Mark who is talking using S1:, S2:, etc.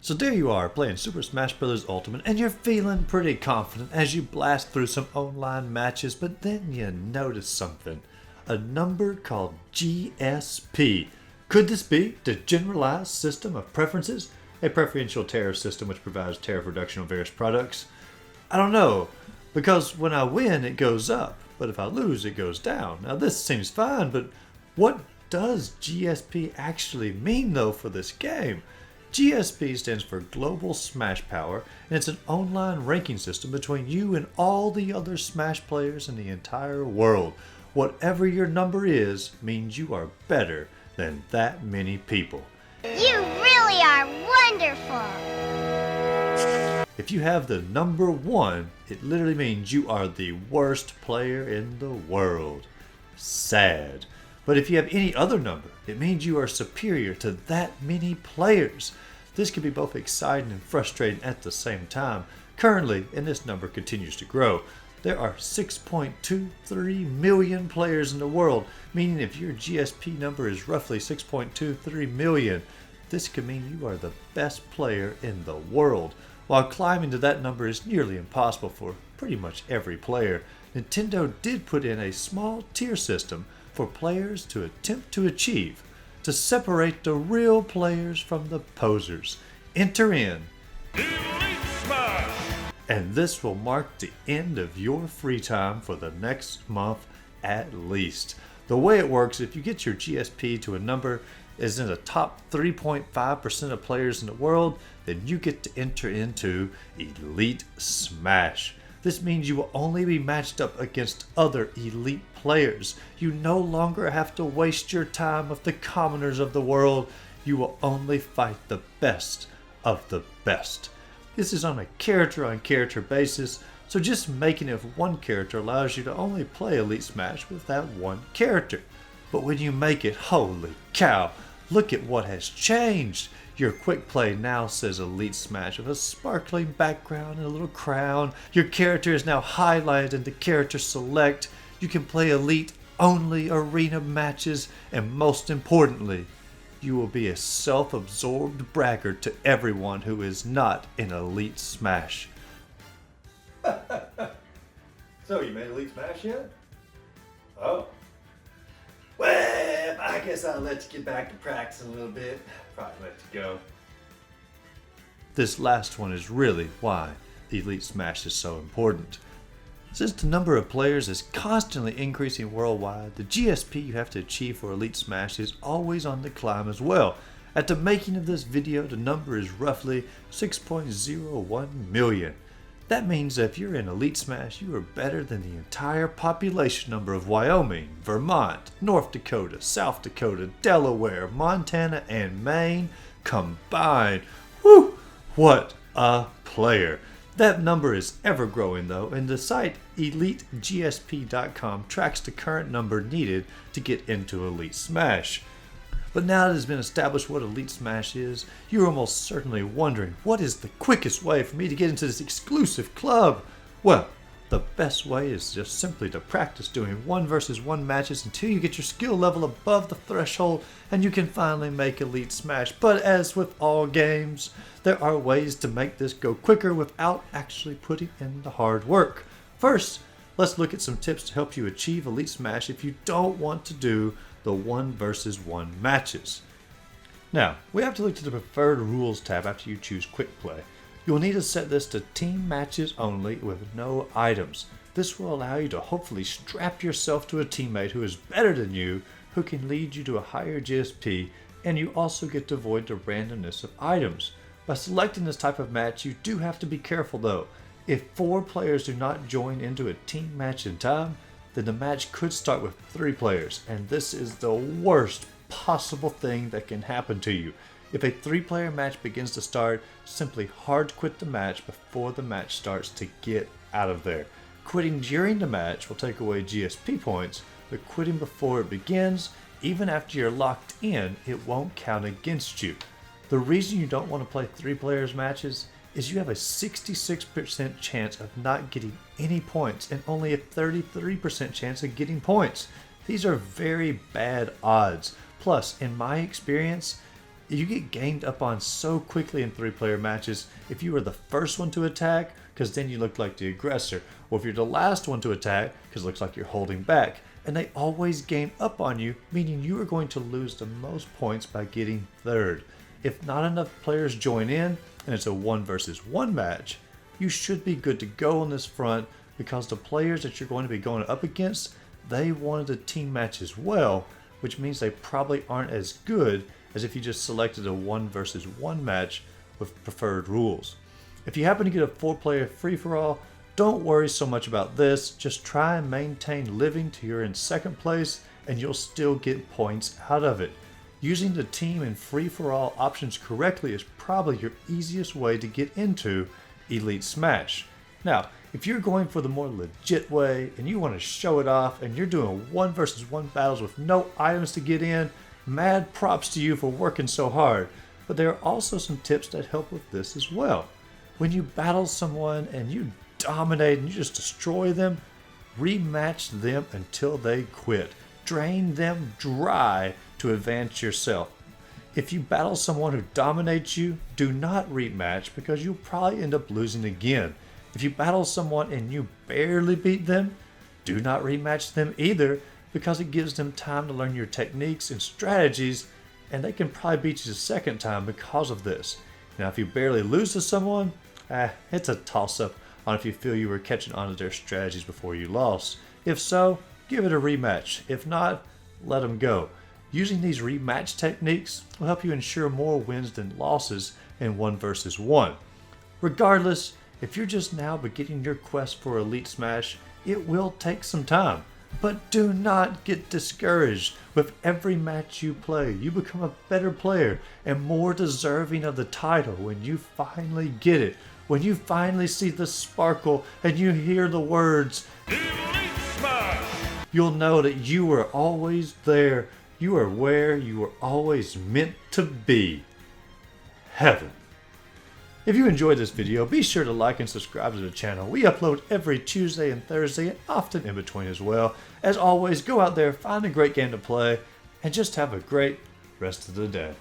S1: So there you are, playing Super Smash Bros. Ultimate, and you're feeling pretty confident as you blast through some online matches, but then you notice something. A number called GSP. Could this be the Generalized System of Preferences? A preferential tariff system which provides tariff reduction on various products? I don't know, because when I win it goes up, but if I lose it goes down. Now this seems fine, but what does GSP actually mean though for this game? GSP stands for Global Smash Power, and it's an online ranking system between you and all the other Smash players in the entire world. Whatever your number is means you are better than that many people.
S2: You really are wonderful!
S1: If you have the number 1, it literally means you are the worst player in the world. Sad. But if you have any other number, it means you are superior to that many players. This can be both exciting and frustrating at the same time. Currently, and this number continues to grow, there are 6.23 million players in the world, meaning if your GSP number is roughly 6.23 million, this could mean you are the best player in the world. While climbing to that number is nearly impossible for pretty much every player, Nintendo did put in a small tier system for players to attempt to achieve, to separate the real players from the posers. Enter in Elite Smash! And this will mark the end of your free time for the next month at least. The way it works, if you get your GSP to a number is in the top 3.5% of players in the world, then you get to enter into Elite Smash. This means you will only be matched up against other elite players. You no longer have to waste your time with the commoners of the world. You will only fight the best of the best. This is on a character-on-character basis, so just making it with one character allows you to only play Elite Smash with that one character. But when you make it, holy cow, look at what has changed. Your quick play now says Elite Smash with a sparkling background and a little crown. Your character is now highlighted in the character select. You can play Elite only arena matches, and most importantly, you will be a self-absorbed braggart to everyone who is not in Elite Smash. So you made Elite Smash yet? Oh. Well, I guess I'll let you get back to practicing a little bit. Probably let you go. This last one is really why the Elite Smash is so important. Since the number of players is constantly increasing worldwide, the GSP you have to achieve for Elite Smash is always on the climb as well. At the making of this video, the number is roughly 6.01 million. That means that if you're in Elite Smash, you are better than the entire population number of Wyoming, Vermont, North Dakota, South Dakota, Delaware, Montana, and Maine combined. Whew! What a player! That number is ever growing though, and the site EliteGSP.com tracks the current number needed to get into Elite Smash. But now that it has been established what Elite Smash is, you're almost certainly wondering, what is the quickest way for me to get into this exclusive club? Well, the best way is just simply to practice doing 1 versus 1 matches until you get your skill level above the threshold and you can finally make Elite Smash. But as with all games, there are ways to make this go quicker without actually putting in the hard work. First, let's look at some tips to help you achieve Elite Smash if you don't want to do the 1 versus 1 matches. Now, we have to look to the preferred rules tab after you choose quick play. You'll need to set this to team matches only with no items. This will allow you to hopefully strap yourself to a teammate who is better than you, who can lead you to a higher GSP, and you also get to avoid the randomness of items. By selecting this type of match, you do have to be careful though. If 4 players do not join into a team match in time, then the match could start with 3 players, and this is the worst possible thing that can happen to you. If a 3-player match begins to start, simply hard quit the match before the match starts to get out of there. Quitting during the match will take away GSP points, but quitting before it begins, even after you're locked in, it won't count against you. The reason you don't want to play 3-players matches is you have a 66% chance of not getting any points and only a 33% chance of getting points. These are very bad odds. Plus, in my experience, You get gamed up on so quickly in 3-player matches if you are the first one to attack, because then you look like the aggressor, or if you're the last one to attack, because it looks like you're holding back. And they always game up on you, meaning you are going to lose the most points by getting third. If not enough players join in, and it's a 1 versus 1 match, you should be good to go on this front, because the players that you're going to be going up against, they wanted a team match as well, which means they probably aren't as good as if you just selected a 1 versus 1 match with preferred rules. If you happen to get a 4-player free-for-all, don't worry so much about this. Just try and maintain living till you're in second place, and you'll still get points out of it. Using the team and free-for-all options correctly is probably your easiest way to get into Elite Smash. Now, if you're going for the more legit way and you want to show it off and you're doing 1 versus 1 battles with no items to get in, mad props to you for working so hard. But there are also some tips that help with this as well. When you battle someone and you dominate and you just destroy them, rematch them until they quit. Drain them dry to advance yourself. If you battle someone who dominates you, do not rematch because you'll probably end up losing again. If you battle someone and you barely beat them, do not rematch them either, because it gives them time to learn your techniques and strategies, and they can probably beat you the second time because of this. Now, if you barely lose to someone, it's a toss-up on if you feel you were catching on to their strategies before you lost. If so, give it a rematch. If not, let them go. Using these rematch techniques will help you ensure more wins than losses in 1 versus 1. Regardless, if you're just now beginning your quest for Elite Smash, it will take some time. But do not get discouraged. With every match you play, you become a better player and more deserving of the title when you finally get it. When you finally see the sparkle and you hear the words, Elite Smash! You'll know that you were always there. You are where you were always meant to be. Heaven. If you enjoyed this video, be sure to like and subscribe to the channel. We upload every Tuesday and Thursday, and often in between as well. As always, go out there, find a great game to play, and just have a great rest of the day.